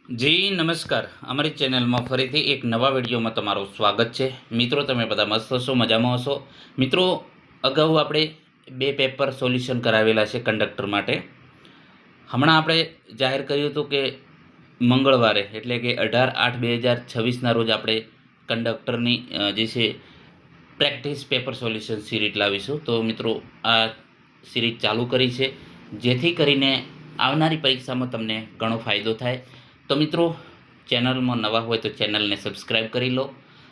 જી નમસ્કાર, અમારી ચેનલમાં ફરીથી એક નવા વિડીયોમાં તમારું સ્વાગત છે. મિત્રો, તમે બધા મસ્ત હશો, મજામાં હશો. મિત્રો, અગાઉ આપણે 2 પેપર સોલ્યુશન કરાવેલા છે કંડક્ટર માટે. હમણાં આપણે જાહેર કર્યું હતું કે મંગળવારે એટલે કે 18/8/2026ના રોજ આપણે કંડક્ટરની જે છે પ્રેક્ટિસ પેપર સોલ્યુશન સિરીઝ લાવીશું. તો મિત્રો, આ સિરીઝ ચાલુ કરી છે જેથી કરીને આવનારી પરીક્ષામાં તમને ઘણો ફાયદો થાય. તો મિત્રો, ચેનલમાં નવા હોય તો ચેનલને સબસ્ક્રાઈબ કરી લો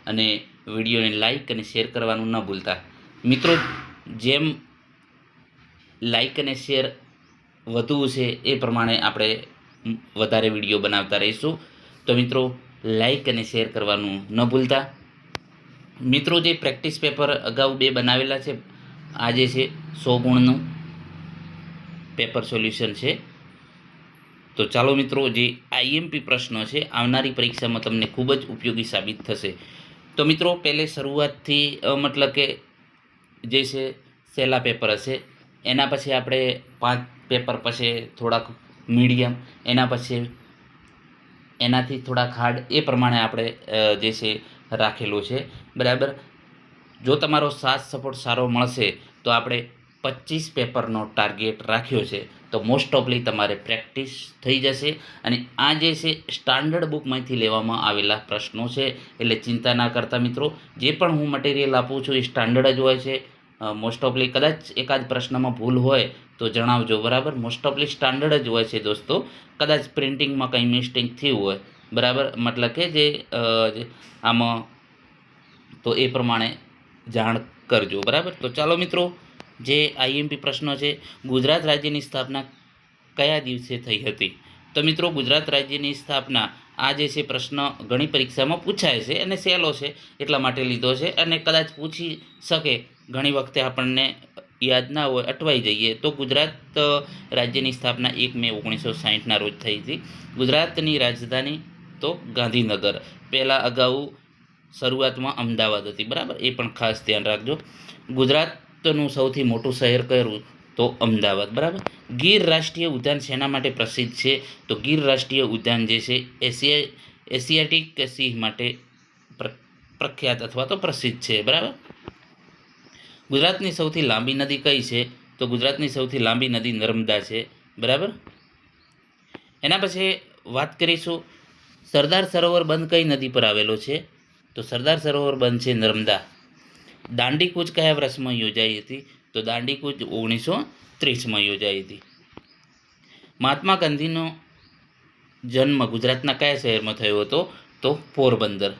અને વિડીયોને લાઈક અને શેર કરવાનું ન ભૂલતા. મિત્રો, જેમ લાઈક અને શેર વધુ છે એ પ્રમાણે આપણે વધારે વિડીયો બનાવતા રહીશું. તો મિત્રો, લાઈક અને શેર કરવાનું ન ભૂલતા. મિત્રો, જે પ્રેક્ટિસ પેપર અગાઉ 2 બનાવેલા છે, આજે છે 100 ગુણનું પેપર સોલ્યુશન છે. તો ચાલો મિત્રો, જે આઈએમપી પ્રશ્નો છે આવનારી પરીક્ષામાં તમને ખૂબ જ ઉપયોગી સાબિત થશે. તો મિત્રો, પહેલે શરૂઆતથી મતલબ કે જે છે સહેલા પેપર હશે, એના પછી આપણે 5 પેપર પછી થોડાક મીડિયમ, એના પછી એનાથી થોડાક હાર્ડ, એ પ્રમાણે આપણે જે છે રાખેલું છે. બરાબર. જો તમારો સાથ સપોર્ટ સારો મળશે તો આપણે 25 પેપરનો ટાર્ગેટ રાખ્યો છે. તો મોસ્ટ ઓફલી તમારે પ્રેક્ટિસ થઈ જશે. અને આ જે છે સ્ટાન્ડર્ડ બુકમાંથી લેવામાં આવેલા પ્રશ્નો છે, એટલે ચિંતા ના કરતા મિત્રો. જે પણ હું મટીરિયલ આપું છું એ સ્ટાન્ડર્ડ જ હોય છે. મોસ્ટ ઓફલી કદાચ એકાદ પ્રશ્નમાં ભૂલ હોય તો જણાવજો. બરાબર. મોસ્ટ ઓફલી સ્ટાન્ડર્ડ જ હોય છે દોસ્તો. કદાચ પ્રિન્ટિંગમાં કંઈ મિસ્ટેક થયું હોય, બરાબર, મતલબ કે જે આમાં, તો એ પ્રમાણે જાણ કરજો. બરાબર. તો ચાલો મિત્રો, જે આઈએમપી પ્રશ્નો છે, ગુજરાત રાજ્યની સ્થાપના કયા દિવસે થઈ હતી? તો મિત્રો, ગુજરાત રાજ્યની સ્થાપના, આ જે છે પ્રશ્ન ઘણી પરીક્ષામાં પૂછાય છે અને સહેલો છે એટલા માટે લીધો છે. અને કદાચ પૂછી શકે, ઘણી વખતે આપણને યાદ ના હોય, અટવાઈ જઈએ, તો ગુજરાત રાજ્યની સ્થાપના 1 મે 1960ના રોજ થઈ હતી. ગુજરાતની રાજધાની તો ગાંધીનગર. પહેલાં અગાઉ શરૂઆતમાં અમદાવાદ હતી. બરાબર. એ પણ ખાસ ધ્યાન રાખજો. ગુજરાતનું સૌથી મોટું શહેર કયું? તો અમદાવાદ. બરાબર. ગીર રાષ્ટ્રીય ઉદ્યાન શેના માટે પ્રસિદ્ધ છે? તો ગીર રાષ્ટ્રીય ઉદ્યાન જે છે એશિયાટિક સિંહ માટે પ્રખ્યાત અથવા તો પ્રસિદ્ધ છે. બરાબર. ગુજરાતની સૌથી લાંબી નદી કઈ છે? તો ગુજરાતની સૌથી લાંબી નદી નર્મદા છે. બરાબર. એના પછી વાત કરીશું, સરદાર સરોવર બંધ કઈ નદી પર આવેલો છે? તો સરદાર સરોવર બંધ છે નર્મદા. દાંડી કૂચ કયા વર્ષમાં યોજાઈ હતી? તો દાંડી કૂચ 1930માં યોજાઈ હતી. મહાત્મા ગાંધીનો જન્મ ગુજરાતના કયા શહેરમાં થયો હતો? તો પોરબંદર.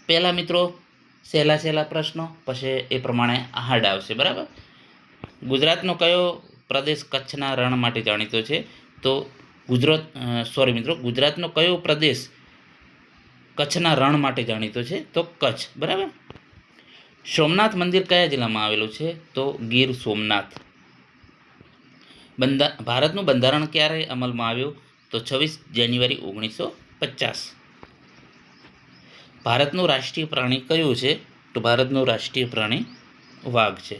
પહેલા મિત્રો સહેલા પ્રશ્નો, પછી એ પ્રમાણે હાર્ડ આવશે. બરાબર. ગુજરાતનો કયો પ્રદેશ કચ્છના રણ માટે જાણીતો છે? તો ગુજરાતનો કયો પ્રદેશ કચ્છના રણ માટે જાણીતો છે? તો કચ્છ. બરાબર. સોમનાથ મંદિર કયા જિલ્લામાં આવેલું છે? તો ગીર સોમનાથ. ભારતનું બંધારણ ક્યારે અમલમાં આવ્યું? તો 26 જાન્યુઆરી 1950. ભારતનું રાષ્ટ્રીય પ્રાણી કયું છે? તો ભારતનું રાષ્ટ્રીય પ્રાણી વાઘ છે.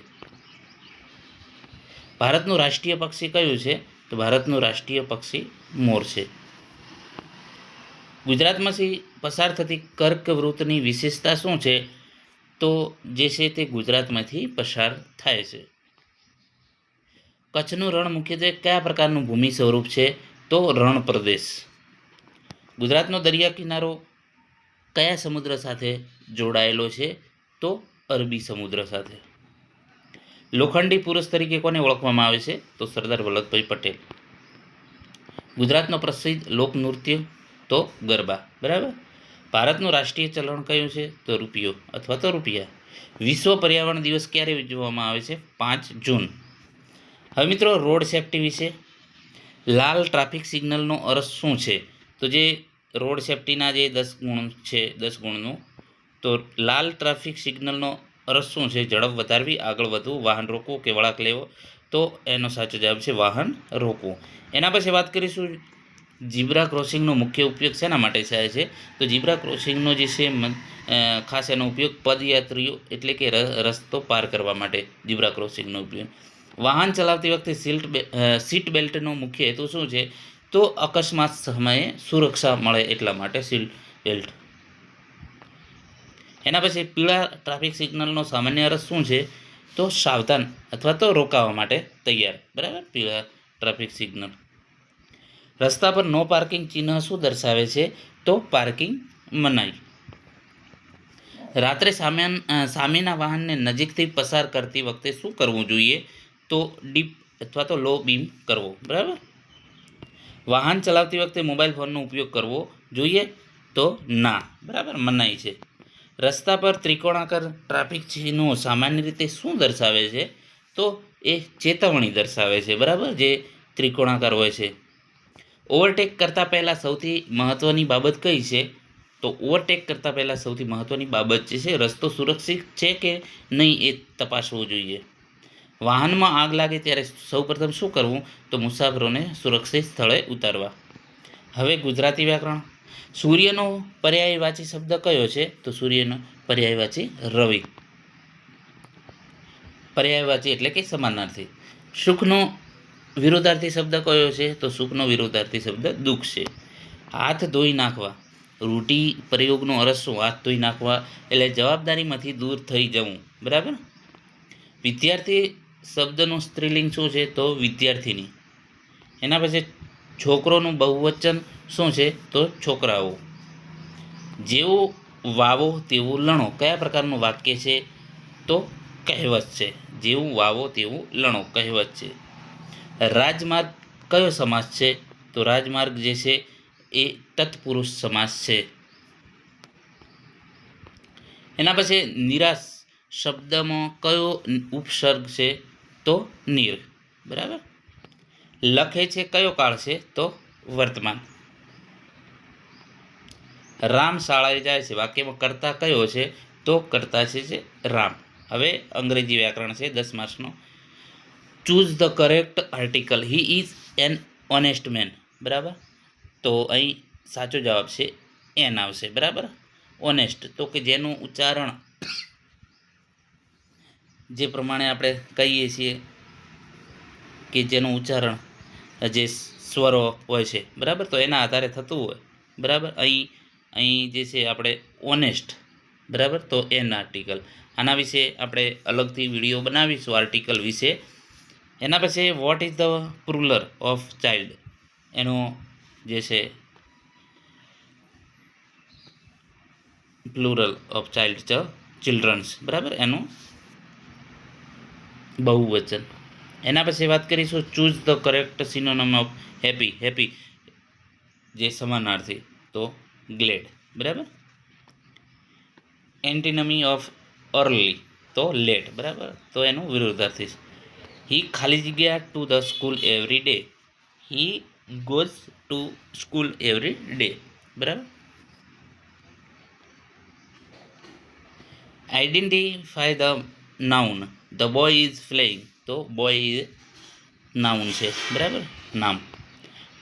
ભારતનું રાષ્ટ્રીય પક્ષી કયું છે? તો ભારતનું રાષ્ટ્રીય પક્ષી મોર છે. ગુજરાતમાંથી પસાર થતી કર્કવૃતની વિશેષતા શું છે? તો જે છે તે ગુજરાતમાંથી પસાર થાય છે. કચ્છનું રણ મુખ્યત્વે કયા પ્રકારનું ભૂમિ સ્વરૂપ છે? તો રણ પ્રદેશ. ગુજરાતનો દરિયા કિનારો કયા સમુદ્ર સાથે જોડાયેલો છે? તો અરબી સમુદ્ર સાથે. લોખંડી પુરુષ તરીકે કોને ઓળખવામાં આવે છે? તો સરદાર વલ્લભભાઈ પટેલ. ગુજરાતનો પ્રસિદ્ધ લોકનૃત્ય તો ગરબા. બરાબર. ભારતનું રાષ્ટ્રીય ચલણ કયું છે? તો રૂપિયો અથવા તો રૂપિયા. વિશ્વ પર્યાવરણ દિવસ ક્યારે ઉજવવામાં આવે છે? 5 જૂન. હવે મિત્રો, રોડ સેફટી વિશે. લાલ ટ્રાફિક સિગ્નલનો અર્થ શું છે? તો જે રોડ સેફટીના જે 10 ગુણ છે, 10 ગુણનું, તો લાલ ટ્રાફિક સિગ્નલનો અર્થ શું છે? ઝડપ વધારવી, આગળ વધવું, વાહન રોકવું કે વળાંક લેવો. તો એનો સાચો જવાબ છે વાહન રોકવું. એના પછી વાત કરીશું, ઝીબ્રા ક્રોસિંગનો મુખ્ય ઉપયોગ શેના માટે થાય છે? તો ઝીબ્રા ક્રોસિંગનો જે છે ખાસ એનો ઉપયોગ પદયાત્રીઓ એટલે કે રસ્તો પાર કરવા માટે ઝીબ્રા ક્રોસિંગનો ઉપયોગ. વાહન ચલાવતી વખતે સીટ બેલ્ટનો મુખ્ય હેતુ શું છે? તો અકસ્માત સમયે સુરક્ષા મળે એટલા માટે સીટ બેલ્ટ. એના પછી પીળા ટ્રાફિક સિગ્નલનો સામાન્ય અર્થ શું છે? તો સાવધાન અથવા તો રોકાવા માટે તૈયાર. બરાબર, પીળા ટ્રાફિક સિગ્નલ. રસ્તા પર નો પાર્કિંગ ચિહ્ન શું દર્શાવે છે? તો પાર્કિંગ મનાઈ. રાત્રે સામેના વાહનને નજીકથી પસાર કરતી વખતે શું કરવું જોઈએ? તો ડીપ અથવા તો લો બીમ કરવો. બરાબર. વાહન ચલાવતી વખતે મોબાઈલ ફોનનો ઉપયોગ કરવો જોઈએ? તો ના. બરાબર, મનાઈ છે. રસ્તા પર ત્રિકોણાકાર ટ્રાફિક ચિહ્નો સામાન્ય રીતે શું દર્શાવે છે? તો એ ચેતવણી દર્શાવે છે. બરાબર, જે ત્રિકોણાકાર હોય છે. ઓવરટેક કરતાં પહેલાં સૌથી મહત્ત્વની બાબત કઈ છે? તો ઓવરટેક કરતાં પહેલાં સૌથી મહત્ત્વની બાબત જે છે, રસ્તો સુરક્ષિત છે કે નહીં એ તપાસવું જોઈએ. વાહનમાં આગ લાગે ત્યારે સૌપ્રથમ શું કરવું? તો મુસાફરોને સુરક્ષિત સ્થળે ઉતારવા. હવે ગુજરાતી વ્યાકરણ. સૂર્યનો પર્યાયવાચી શબ્દ કયો છે? તો સૂર્યનો પર્યાયવાચી રવિ. પર્યાયવાચી એટલે કે સમાનાર્થી. સુખનો વિરોધાર્થી શબ્દ કયો છે? તો સુખનો વિરોધાર્થી શબ્દ દુઃખ છે. હાથ ધોઈ નાખવા. રૂઢિ પ્રયોગનો અર્થ શું? હાથ ધોઈ નાખવા એટલે જવાબદારીમાંથી દૂર થઈ જવું. બરાબર. વિદ્યાર્થી શબ્દનું સ્ત્રીલિંગ શું છે? તો વિદ્યાર્થીની. એના પછી છોકરોનું બહુવચન શું છે? તો છોકરાઓ. જેવું વાવો તેવું લણો કયા પ્રકારનું વાક્ય છે? તો કહેવત છે. જેવું વાવો તેવું લણો કહેવત છે. રાજમાર્ગ કયો સમાસ છે? તો રાજમાર્ગ જે છે એ તત્પુરુષ સમાસ છે. એના પછી નિરાશ શબ્દમાં કયો ઉપસર્ગ છે? તો નિર. બરાબર. લખે છે કયો કાળ છે? તો વર્તમાન. રામ શાળાએ જાય છે વાક્યમાં કર્તા કયો છે? તો કર્તા છે રામ. હવે અંગ્રેજી વ્યાકરણ છે 10 માર્ક્સનો. Choose the correct article. He is an honest man. બરાબર, તો અહીં સાચો જવાબ છે એન આવશે. બરાબર, ઓનેસ્ટ તો કે જેનું ઉચ્ચારણ જે પ્રમાણે આપણે કહીએ છીએ કે જેનું ઉચ્ચારણ જે સ્વરો હોય છે, બરાબર, તો એના આધારે થતું હોય. બરાબર, અહીં જે છે આપણે ઓનેસ્ટ. બરાબર, તો એન આર્ટિકલ. આના વિશે આપણે અલગથી વિડીયો બનાવીશું આર્ટિકલ વિશે. એના પછી what is the plural of child? એનો જે છે પ્લુરલ ઓફ ચાઇલ્ડ ચિલ્ડ્રન્સ. બરાબર, એનું બહુવચન. એના પછી વાત કરીશું choose the correct synonym of happy. Happy જે સમાનાર્થી તો ગ્લેડ. બરાબર. એન્ટિનમી ઓફ અર્લી તો લેટ. બરાબર, તો એનું વિરોધાર્થી. હી ખાલી જગ્યા to the school every day. He goes to school every day. બરાબર. Identify the noun. The boy is playing તો બોય ઇઝ નાઉન છે. બરાબર, નામ.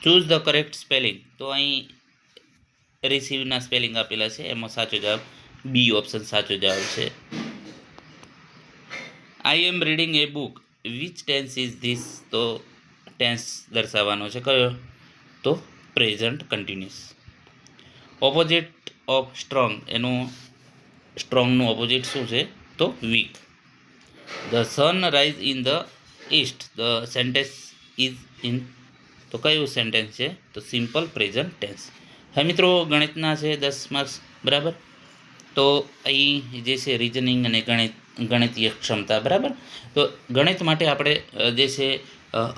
Choose the correct spelling. તો અહીં રિસીવના સ્પેલિંગ આપેલા છે, એમાં સાચો જવાબ બી ઓપ્શન સાચો જવાબ છે. I am reading a book. Which tense is this? તો ટેન્સ દર્શાવવાનો છે કયો? તો present continuous. Opposite of strong. એનું સ્ટ્રોંગનું ઓપોઝિટ શું છે? તો weak. The sun rise in the east. The sentence is in. તો કયું સેન્ટેન્સ છે? તો સિમ્પલ પ્રેઝન્ટ ટેન્સ. હવે મિત્રો ગણિતના છે 10 માર્ક્સ. બરાબર, તો અહીં જે છે રિઝનિંગ અને ગણિતીય ક્ષમતા. બરાબર, તો ગણિત માટે આપણે જે છે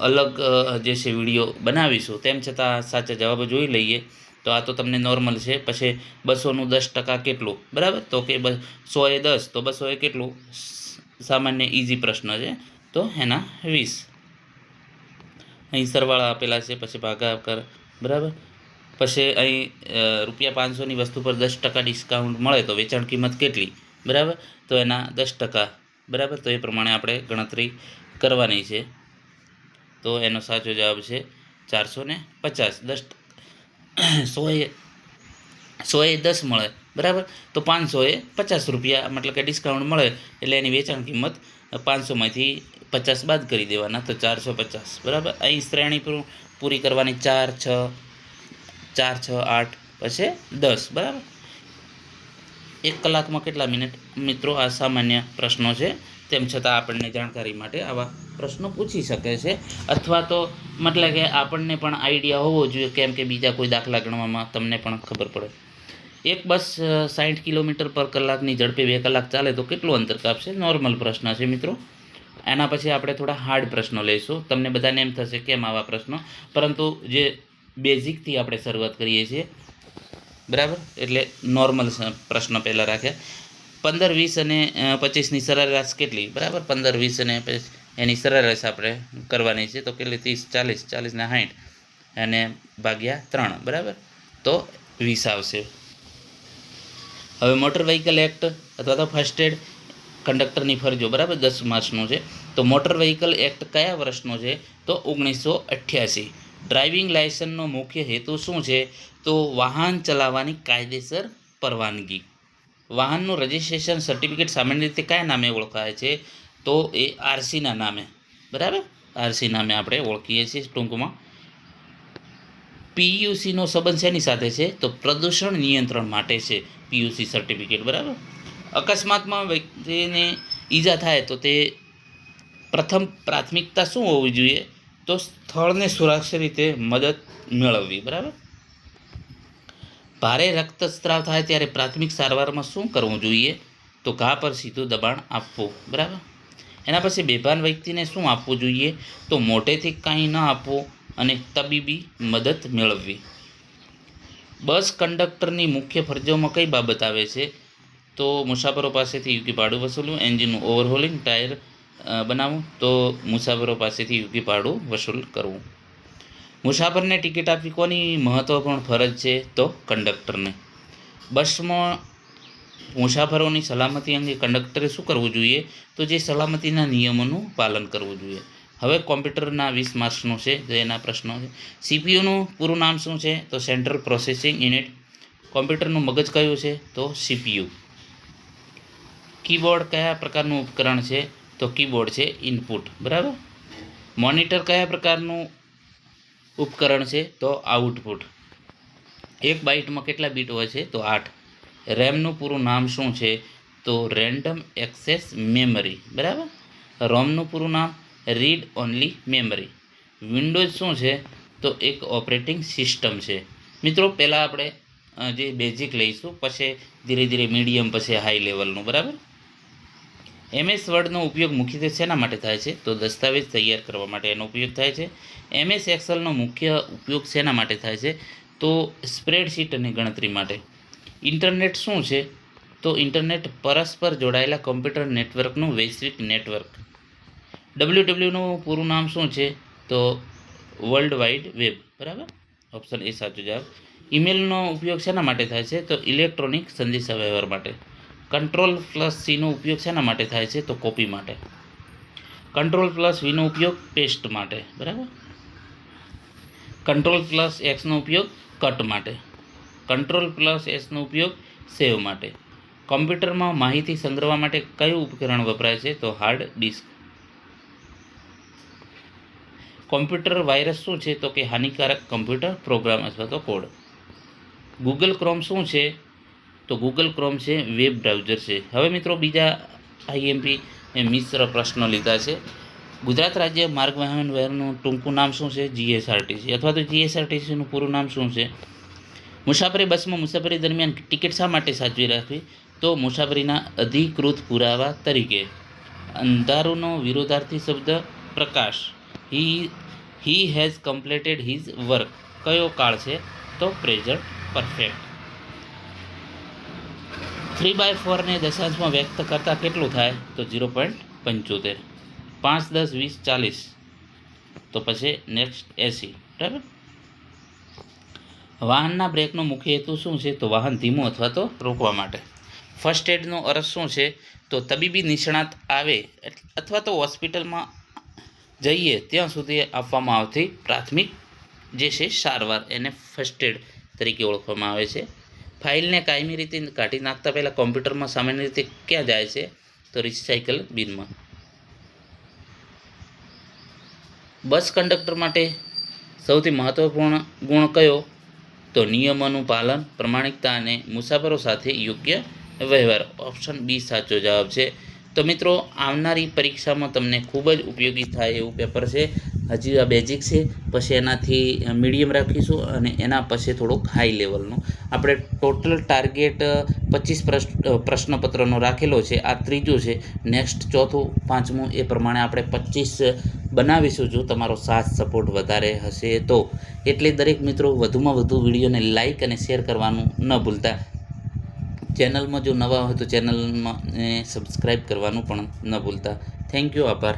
અલગ જે છે વિડીયો બનાવીશું. તેમ છતાં સાચા જવાબો જોઈ લઈએ. તો આ તો તમને નોર્મલ છે. પછી 200નું 10% કેટલું? બરાબર, તો કે 100 એ 10 તો 200 એ કેટલું? સામાન્ય ઇઝી પ્રશ્ન છે, તો એના 20. અહીં સરવાળા આપેલા છે, પછી ભાગાકાર. બરાબર, પછી અહીં ₹500ની વસ્તુ પર 10% ડિસ્કાઉન્ટ મળે તો વેચાણ કિંમત કેટલી? બરાબર, તો એના 10%. બરાબર, તો એ પ્રમાણે આપણે ગણતરી કરવાની છે. તો એનો સાચો જવાબ છે 450. 100 એ 10 મળે. બરાબર, તો 500 એ ₹50 મતલબ કે ડિસ્કાઉન્ટ મળે એટલે એની વેચાણ કિંમત 500માંથી 50 બાદ કરી દેવાના, તો 450, બરાબર. અહીં શ્રેણી પૂરી કરવાની, 4 6 4 6 8 પછી 10, બરાબર. 1 કલાકમાં કેટલા મિનિટ? મિત્રો આ સામાન્ય પ્રશ્નો છે, તેમ છતાં આપણને જાણકારી માટે આવા પ્રશ્નો પૂછી શકે છે, અથવા તો મતલબ કે આપણને પણ આઈડિયા હોવો જોઈએ, કેમ કે બીજા કોઈ દાખલા ગણવામાં તમને પણ ખબર પડે. એક બસ 60 કિલોમીટર પર કલાકની ઝડપે 2 કલાક ચાલે તો કેટલું અંતર કાપશે? નોર્મલ પ્રશ્ન છે મિત્રો. એના પછી આપણે થોડા હાર્ડ પ્રશ્નો લઈશું. તમને બધાને એમ થશે કેમ આવા પ્રશ્નો, પરંતુ જે બેઝિકથી આપણે શરૂઆત કરીએ છીએ, બરાબર. એટલે નોર્મલ પ્રશ્ન પહેલાં રાખ્યા. 15 20 અને 25ની સરેરાશ કેટલી? બરાબર. 15 20 અને 25 એની સરેરાશ આપણે કરવાની છે, તો કેટલી? 30 40 40 ને 60 અને ભાગ્યા 3, બરાબર. તો 20 આવશે. હવે મોટર વ્હીકલ એક્ટ અથવા તો ફર્સ્ટ એડ કંડક્ટરની ફરજો, બરાબર, 10 માર્ચનું છે. તો મોટર વ્હીકલ એક્ટ કયા વર્ષનો છે? તો 1988. ડ્રાઇવિંગ લાયસન્સનો મુખ્ય હેતુ શું છે? તો વાહન ચલાવવાની કાયદેસર પરવાનગી. વાહનનું રજિસ્ટ્રેશન સર્ટિફિકેટ સામાન્ય રીતે કયા નામે ઓળખાય છે? તો એ આરસીના નામે, બરાબર. આરસી નામે આપણે ઓળખીએ છીએ ટૂંકમાં. પીયુસીનો સંબંધ શેની સાથે છે? તો પ્રદૂષણ નિયંત્રણ માટે છે પીયુસી સર્ટિફિકેટ, બરાબર. અકસ્માતમાં વ્યક્તિને ઈજા થાય તો તે પ્રથમ પ્રાથમિકતા શું હોવી જોઈએ? તો સ્થળને સુરક્ષિત રીતે મદદ મેળવવી, બરાબર. ભારે રક્તસ્રાવ થાય ત્યારે પ્રાથમિક સારવારમાં શું કરવું જોઈએ? તો ઘા પર સીધું દબાણ આપવું, બરાબર. એના પછી બેભાન વ્યક્તિને શું આપવું જોઈએ? તો મોઢેથી કાંઈ ન આપવું અને તબીબી મદદ મેળવવી. બસ કંડક્ટરની મુખ્ય ફરજોમાં કઈ બાબત આવે છે? તો મુસાફરો પાસેથી યોગ્ય ભાડું વસૂલવું, એન્જિનનું ઓવરહોલિંગ, ટાયર બનાવવું, તો મુસાફરો પાસેથી યોગ્ય ભાડું વસૂલ કરવું. મુસાફરને ટિકિટ આપવી કોની મહત્વપૂર્ણ ફરજ છે? તો કંડક્ટરને. બસમાં મુસાફરોની સલામતી અંગે કંડક્ટરે શું કરવું જોઈએ? તો જે સલામતીના નિયમોનું પાલન કરવું જોઈએ. હવે કોમ્પ્યુટરના 20 માર્ક્સનું છે, તો એના પ્રશ્નો છે. સીપીયુનું પૂરું નામ શું છે? તો સેન્ટ્રલ પ્રોસેસિંગ યુનિટ. કોમ્પ્યુટરનું મગજ કયું છે? તો સીપીયુ. કીબોર્ડ કયા પ્રકારનું ઉપકરણ છે? તો કીબોર્ડ છે ઇનપુટ, બરાબર. મોનિટર કયા પ્રકારનું ઉપકરણ છે? તો આઉટપુટ. 1 બાઇટમાં કેટલા બીટ હોય છે? તો 8. રેમનું પૂરું નામ શું છે? તો રેન્ડમ એક્સેસ મેમરી, બરાબર. રોમનું પૂરું નામ રીડ ઓનલી મેમરી. વિન્ડોઝ શું છે? તો એક ઓપરેટિંગ સિસ્ટમ છે. મિત્રો પહેલાં આપણે જે બેઝિક લઈશું, પછી ધીરે ધીરે મીડિયમ, પછી હાઈ લેવલનું, બરાબર. MS વર્ડનો ઉપયોગ મુખ્યત્વે શેના માટે થાય છે? તો દસ્તાવેજ તૈયાર કરવા માટે એનો ઉપયોગ થાય છે. MS એક્સેલનો મુખ્ય ઉપયોગ શેના માટે થાય છે? તો સ્પ્રેડશીટ અને ગણતરી માટે. ઇન્ટરનેટ શું છે? તો ઇન્ટરનેટ પરસ્પર જોડાયેલા કમ્પ્યુટર નેટવર્કનું વૈશ્વિક નેટવર્ક. WWનું પૂરું નામ શું છે? તો વર્લ્ડ વાઇડ વેબ, બરાબર. ઓપ્શન એ સાચો જવાબ. ઈમેલનો ઉપયોગ શેના માટે થાય છે? તો ઇલેક્ટ્રોનિક સંદેશાવ્યવહાર માટે. Ctrl+Cનો ઉપયોગ શેના માટે થાય છે? તો કોપી માટે. Ctrl+Vનો ઉપયોગ પેસ્ટ માટે, બરાબર. Ctrl+Xનો ઉપયોગ કટ માટે. Ctrl+Sનો ઉપયોગ સેવ માટે. કોમ્પ્યુટરમાં માહિતી સંગ્રહવા માટે કયું ઉપકરણ વપરાય છે? તો હાર્ડ ડિસ્ક. કોમ્પ્યુટર વાયરસ શું છે? તો કે હાનિકારક કમ્પ્યુટર પ્રોગ્રામ અથવા તો કોડ. ગૂગલ ક્રોમ શું છે? તો ગૂગલ ક્રોમ છે વેબ બ્રાઉઝર છે. હવે મિત્રો બીજા આઈએમપી મિશ્ર પ્રશ્નો લીધા છે. ગુજરાત રાજ્ય માર્ગ વાહન વ્યવહારનું ટૂંકું નામ શું છે? GSRTC અથવા તો GSRTCનું પૂરું નામ શું છે? મુસાફરી બસમાં મુસાફરી દરમિયાન ટિકિટ શા માટે સાચવી રાખવી? તો મુસાફરીના અધિકૃત પુરાવા તરીકે. અંધારુંનો વિરોધાર્થી શબ્દ પ્રકાશ. He has completed his work કયો કાળ છે? તો પ્રેઝન્ટ પરફેક્ટ. 3/4 ને દશાંશમાં વ્યક્ત કરતાં કેટલું થાય? તો 0.75. 5 10 20 40, તો પછી નેક્સ્ટ 80, બરાબર. વાહનના બ્રેકનો મુખ્ય હેતુ શું છે? તો વાહન ધીમું અથવા તો રોકવા માટે. ફર્સ્ટ એડનો અર્થ શું છે? તો તબીબી નિષ્ણાત આવે અથવા તો હોસ્પિટલમાં જઈએ ત્યાં સુધી આપવામાં આવતી પ્રાથમિક જે છે સારવાર, એને ફર્સ્ટ એડ તરીકે ઓળખવામાં આવે છે. ફાઇલને કાયમી રીતે કાઢી નાખતા પહેલાં કોમ્પ્યુટરમાં સામાન્ય રીતે ક્યાં જાય છે? તો રિસાયકલ બિનમાં. બસ કંડક્ટર માટે સૌથી મહત્ત્વપૂર્ણ ગુણ કયો? તો નિયમોનું પાલન, પ્રમાણિકતા અને મુસાફરો સાથે યોગ્ય વ્યવહાર. ઓપ્શન બી સાચો જવાબ છે. તો મિત્રો, આવનારી પરીક્ષામાં તમને ખૂબ જ ઉપયોગી થાય એવું પેપર છે. હજી આ બેઝિક છે, પછી એનાથી મીડિયમ રાખીશું અને એના પછી થોડુંક હાઈ લેવલનું. આપણે ટોટલ ટાર્ગેટ 25 પ્રશ્નપત્રનો રાખેલો છે. આ ત્રીજું છે. નેક્સ્ટ ચોથું, પાંચમું એ પ્રમાણે આપણે 25 બનાવીશું, જો તમારો સાથ સપોર્ટ વધારે હશે તો. એટલે દરેક મિત્રો વધુમાં વધુ વિડીયોને લાઇક અને શેર કરવાનું ન ભૂલતા. ચેનલમાં જો નવા હોય તો ચેનલમાં સબસ્ક્રાઈબ કરવાનું પણ ન ભૂલતા. Thank you. આભાર.